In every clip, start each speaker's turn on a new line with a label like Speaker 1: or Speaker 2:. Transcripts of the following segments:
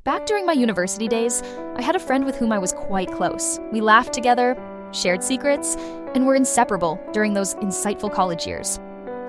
Speaker 1: Back during my university days, I had a friend with whom I was quite close. We laughed together, shared secrets, and were inseparable during those insightful college years.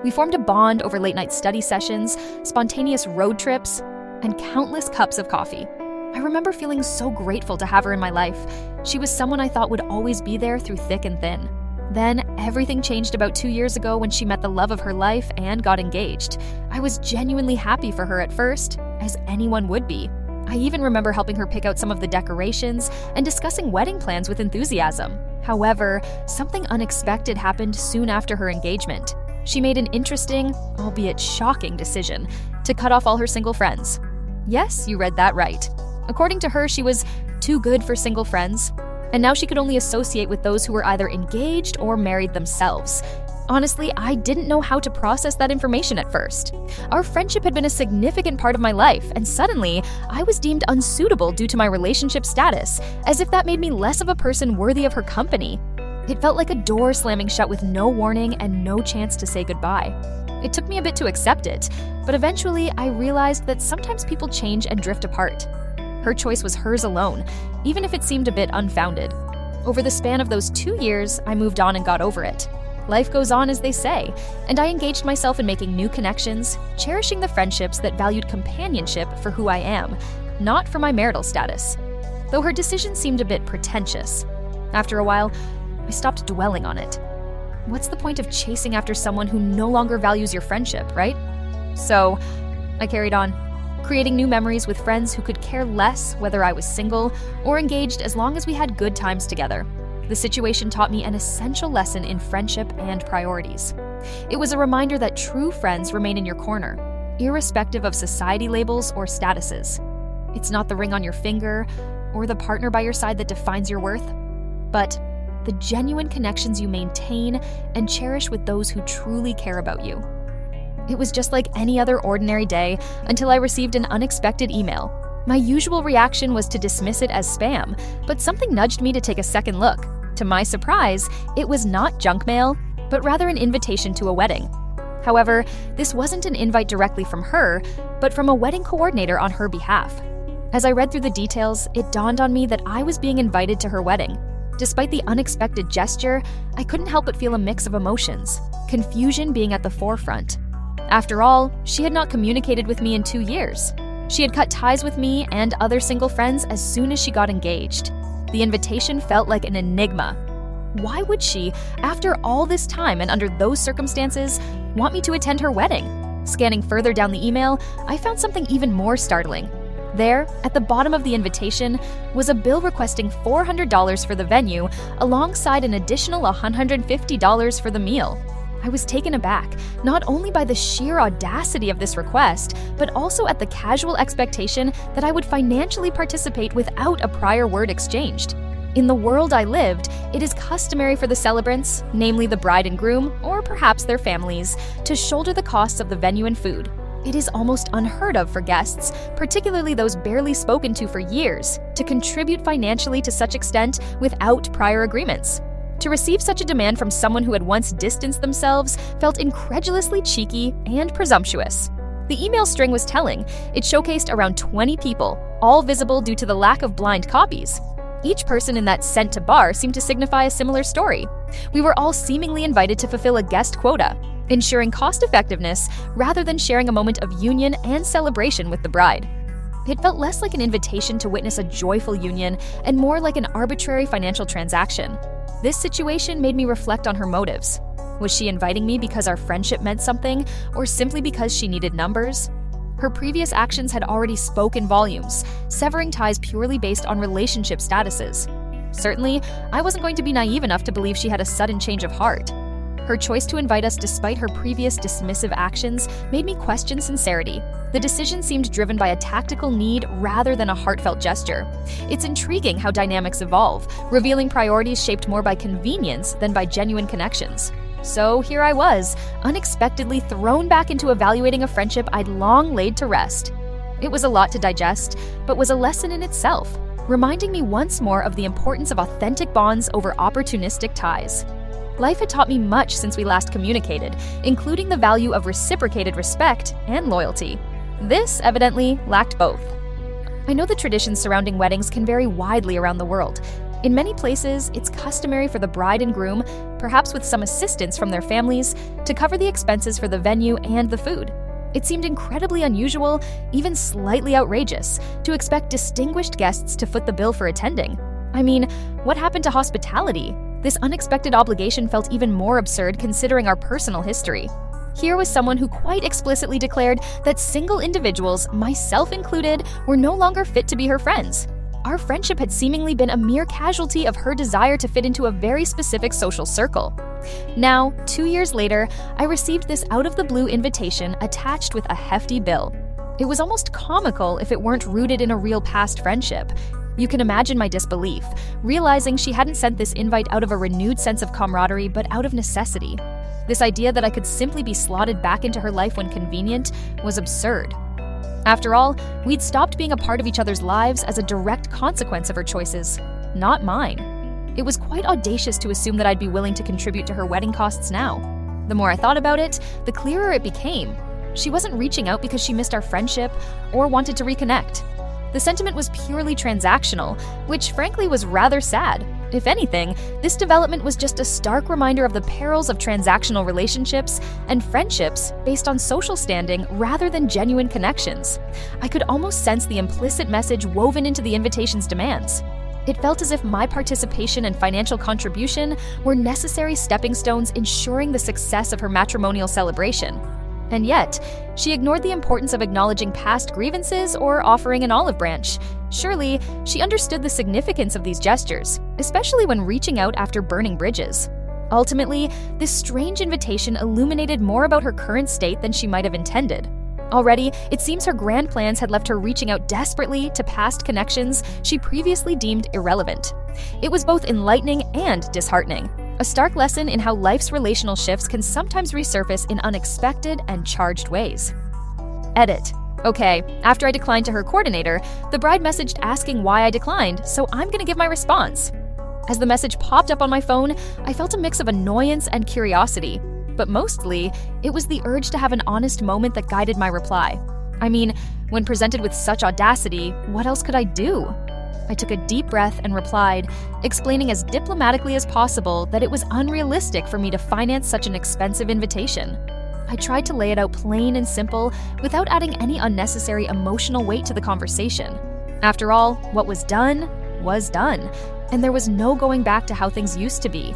Speaker 1: We formed a bond over late-night study sessions, spontaneous road trips, and countless cups of coffee. I remember feeling so grateful to have her in my life. She was someone I thought would always be there through thick and thin. Then, everything changed about 2 years ago when she met the love of her life and got engaged. I was genuinely happy for her at first, as anyone would be. I even remember helping her pick out some of the decorations and discussing wedding plans with enthusiasm. However, something unexpected happened soon after her engagement. She made an interesting, albeit shocking, decision to cut off all her single friends. Yes, you read that right. According to her, she was too good for single friends, and now she could only associate with those who were either engaged or married themselves. Honestly, I didn't know how to process that information at first. Our friendship had been a significant part of my life, and suddenly, I was deemed unsuitable due to my relationship status, as if that made me less of a person worthy of her company. It felt like a door slamming shut with no warning and no chance to say goodbye. It took me a bit to accept it, but eventually I realized that sometimes people change and drift apart. Her choice was hers alone, even if it seemed a bit unfounded. Over the span of those 2 years, I moved on and got over it. Life goes on, as they say, and I engaged myself in making new connections, cherishing the friendships that valued companionship for who I am, not for my marital status. Though her decision seemed a bit pretentious. After a while, I stopped dwelling on it. What's the point of chasing after someone who no longer values your friendship, right? So, I carried on, creating new memories with friends who could care less whether I was single or engaged as long as we had good times together. The situation taught me an essential lesson in friendship and priorities. It was a reminder that true friends remain in your corner, irrespective of society labels or statuses. It's not the ring on your finger or the partner by your side that defines your worth, but the genuine connections you maintain and cherish with those who truly care about you. It was just like any other ordinary day until I received an unexpected email. My usual reaction was to dismiss it as spam, but something nudged me to take a second look. To my surprise, it was not junk mail, but rather an invitation to a wedding. However, this wasn't an invite directly from her, but from a wedding coordinator on her behalf. As I read through the details, it dawned on me that I was being invited to her wedding. Despite the unexpected gesture, I couldn't help but feel a mix of emotions, confusion being at the forefront. After all, she had not communicated with me in 2 years. She had cut ties with me and other single friends as soon as she got engaged. The invitation felt like an enigma. Why would she, after all this time and under those circumstances, want me to attend her wedding? Scanning further down the email, I found something even more startling. There, at the bottom of the invitation, was a bill requesting $400 for the venue, alongside an additional $150 for the meal. I was taken aback, not only by the sheer audacity of this request, but also at the casual expectation that I would financially participate without a prior word exchanged. In the world I lived, it is customary for the celebrants, namely the bride and groom, or perhaps their families, to shoulder the costs of the venue and food. It is almost unheard of for guests, particularly those barely spoken to for years, to contribute financially to such extent without prior agreements. To receive such a demand from someone who had once distanced themselves felt incredulously cheeky and presumptuous. The email string was telling. It showcased around 20 people, all visible due to the lack of blind copies. Each person in that sent to bar seemed to signify a similar story. We were all seemingly invited to fulfill a guest quota, ensuring cost-effectiveness rather than sharing a moment of union and celebration with the bride. It felt less like an invitation to witness a joyful union and more like an arbitrary financial transaction. This situation made me reflect on her motives. Was she inviting me because our friendship meant something, or simply because she needed numbers? Her previous actions had already spoken volumes, severing ties purely based on relationship statuses. Certainly, I wasn't going to be naive enough to believe she had a sudden change of heart. Her choice to invite us despite her previous dismissive actions made me question sincerity. The decision seemed driven by a tactical need rather than a heartfelt gesture. It's intriguing how dynamics evolve, revealing priorities shaped more by convenience than by genuine connections. So here I was, unexpectedly thrown back into evaluating a friendship I'd long laid to rest. It was a lot to digest, but was a lesson in itself, reminding me once more of the importance of authentic bonds over opportunistic ties. Life had taught me much since we last communicated, including the value of reciprocated respect and loyalty. This, evidently, lacked both. I know the traditions surrounding weddings can vary widely around the world. In many places, it's customary for the bride and groom, perhaps with some assistance from their families, to cover the expenses for the venue and the food. It seemed incredibly unusual, even slightly outrageous, to expect distinguished guests to foot the bill for attending. I mean, what happened to hospitality? This unexpected obligation felt even more absurd considering our personal history. Here was someone who quite explicitly declared that single individuals, myself included, were no longer fit to be her friends. Our friendship had seemingly been a mere casualty of her desire to fit into a very specific social circle. Now, 2 years later, I received this out-of-the-blue invitation attached with a hefty bill. It was almost comical if it weren't rooted in a real past friendship. You can imagine my disbelief, realizing she hadn't sent this invite out of a renewed sense of camaraderie, but out of necessity. This idea that I could simply be slotted back into her life when convenient was absurd. After all, we'd stopped being a part of each other's lives as a direct consequence of her choices, not mine. It was quite audacious to assume that I'd be willing to contribute to her wedding costs now. The more I thought about it, the clearer it became. She wasn't reaching out because she missed our friendship or wanted to reconnect. The sentiment was purely transactional, which frankly was rather sad. If anything, this development was just a stark reminder of the perils of transactional relationships and friendships based on social standing rather than genuine connections. I could almost sense the implicit message woven into the invitation's demands. It felt as if my participation and financial contribution were necessary stepping stones ensuring the success of her matrimonial celebration. And yet, she ignored the importance of acknowledging past grievances or offering an olive branch. Surely, she understood the significance of these gestures, especially when reaching out after burning bridges. Ultimately, this strange invitation illuminated more about her current state than she might have intended. Already, it seems her grand plans had left her reaching out desperately to past connections she previously deemed irrelevant. It was both enlightening and disheartening. A stark lesson in how life's relational shifts can sometimes resurface in unexpected and charged ways. Edit. Okay, after I declined to her coordinator, the bride messaged asking why I declined, so I'm gonna give my response. As the message popped up on my phone, I felt a mix of annoyance and curiosity, but mostly, it was the urge to have an honest moment that guided my reply. I mean, when presented with such audacity, what else could I do? I took a deep breath and replied, explaining as diplomatically as possible that it was unrealistic for me to finance such an expensive invitation. I tried to lay it out plain and simple without adding any unnecessary emotional weight to the conversation. After all, what was done, and there was no going back to how things used to be.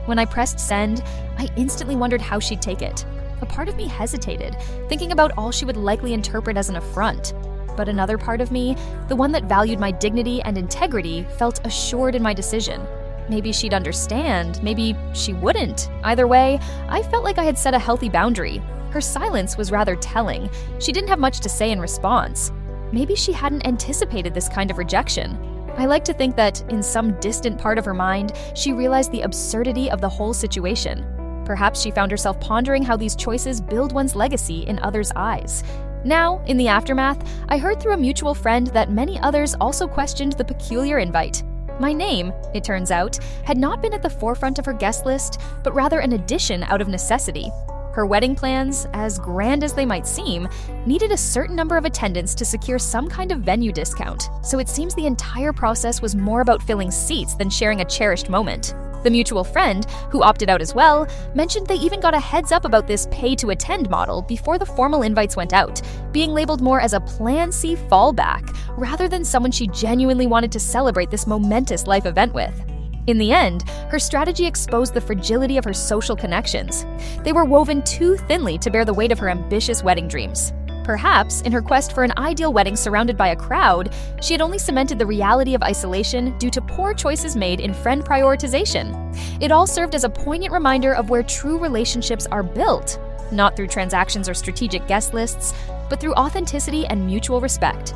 Speaker 1: When I pressed send, I instantly wondered how she'd take it. A part of me hesitated, thinking about all she would likely interpret as an affront. But another part of me, the one that valued my dignity and integrity, felt assured in my decision. Maybe she'd understand, maybe she wouldn't. Either way, I felt like I had set a healthy boundary. Her silence was rather telling. She didn't have much to say in response. Maybe she hadn't anticipated this kind of rejection. I like to think that, in some distant part of her mind, she realized the absurdity of the whole situation. Perhaps she found herself pondering how these choices build one's legacy in others' eyes. Now, in the aftermath, I heard through a mutual friend that many others also questioned the peculiar invite. My name, it turns out, had not been at the forefront of her guest list, but rather an addition out of necessity. Her wedding plans, as grand as they might seem, needed a certain number of attendants to secure some kind of venue discount, so it seems the entire process was more about filling seats than sharing a cherished moment. The mutual friend, who opted out as well, mentioned they even got a heads up about this pay-to-attend model before the formal invites went out, being labeled more as a Plan C fallback, rather than someone she genuinely wanted to celebrate this momentous life event with. In the end, her strategy exposed the fragility of her social connections. They were woven too thinly to bear the weight of her ambitious wedding dreams. Perhaps, in her quest for an ideal wedding surrounded by a crowd, she had only cemented the reality of isolation due to poor choices made in friend prioritization. It all served as a poignant reminder of where true relationships are built, not through transactions or strategic guest lists, but through authenticity and mutual respect.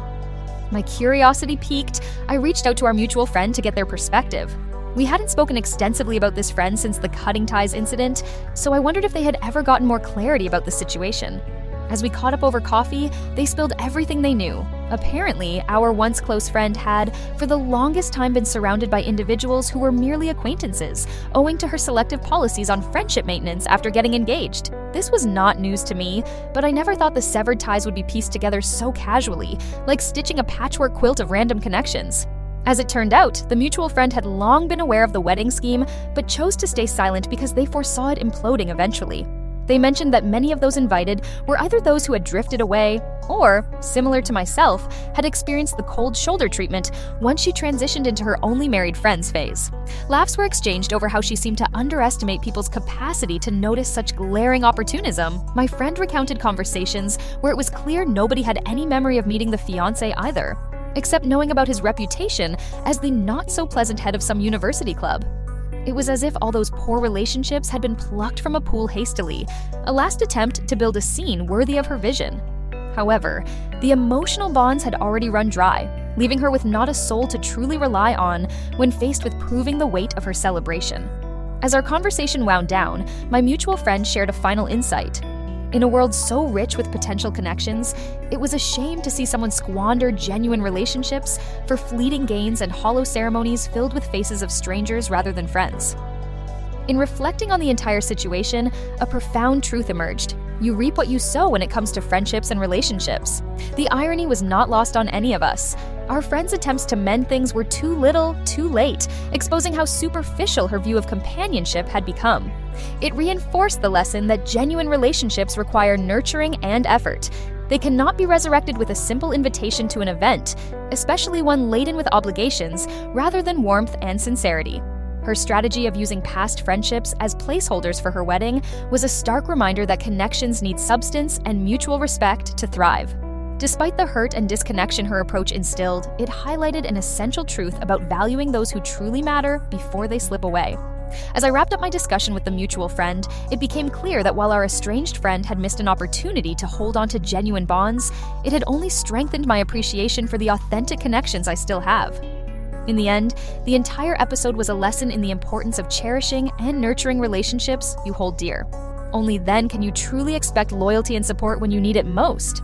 Speaker 1: My curiosity piqued, I reached out to our mutual friend to get their perspective. We hadn't spoken extensively about this friend since the cutting ties incident, so I wondered if they had ever gotten more clarity about the situation. As we caught up over coffee, they spilled everything they knew, Apparently, our once close friend had, for the longest time, been surrounded by individuals who were merely acquaintances, owing to her selective policies on friendship maintenance after getting engaged. This was not news to me, but I never thought the severed ties would be pieced together so casually, like stitching a patchwork quilt of random connections. As it turned out, the mutual friend had long been aware of the wedding scheme, but chose to stay silent because they foresaw it imploding eventually. They mentioned that many of those invited were either those who had drifted away or, similar to myself, had experienced the cold shoulder treatment once she transitioned into her only married friends phase. Laughs were exchanged over how she seemed to underestimate people's capacity to notice such glaring opportunism. My friend recounted conversations where it was clear nobody had any memory of meeting the fiancé either, except knowing about his reputation as the not-so-pleasant head of some university club. It was as if all those poor relationships had been plucked from a pool hastily, a last attempt to build a scene worthy of her vision. However, the emotional bonds had already run dry, leaving her with not a soul to truly rely on when faced with proving the weight of her celebration. As our conversation wound down, my mutual friend shared a final insight. In a world so rich with potential connections, it was a shame to see someone squander genuine relationships for fleeting gains and hollow ceremonies filled with faces of strangers rather than friends. In reflecting on the entire situation, a profound truth emerged. You reap what you sow when it comes to friendships and relationships. The irony was not lost on any of us. Our friend's attempts to mend things were too little, too late, exposing how superficial her view of companionship had become. It reinforced the lesson that genuine relationships require nurturing and effort. They cannot be resurrected with a simple invitation to an event, especially one laden with obligations, rather than warmth and sincerity. Her strategy of using past friendships as placeholders for her wedding was a stark reminder that connections need substance and mutual respect to thrive. Despite the hurt and disconnection her approach instilled, it highlighted an essential truth about valuing those who truly matter before they slip away. As I wrapped up my discussion with the mutual friend, it became clear that while our estranged friend had missed an opportunity to hold on to genuine bonds, it had only strengthened my appreciation for the authentic connections I still have. In the end, the entire episode was a lesson in the importance of cherishing and nurturing relationships you hold dear. Only then can you truly expect loyalty and support when you need it most.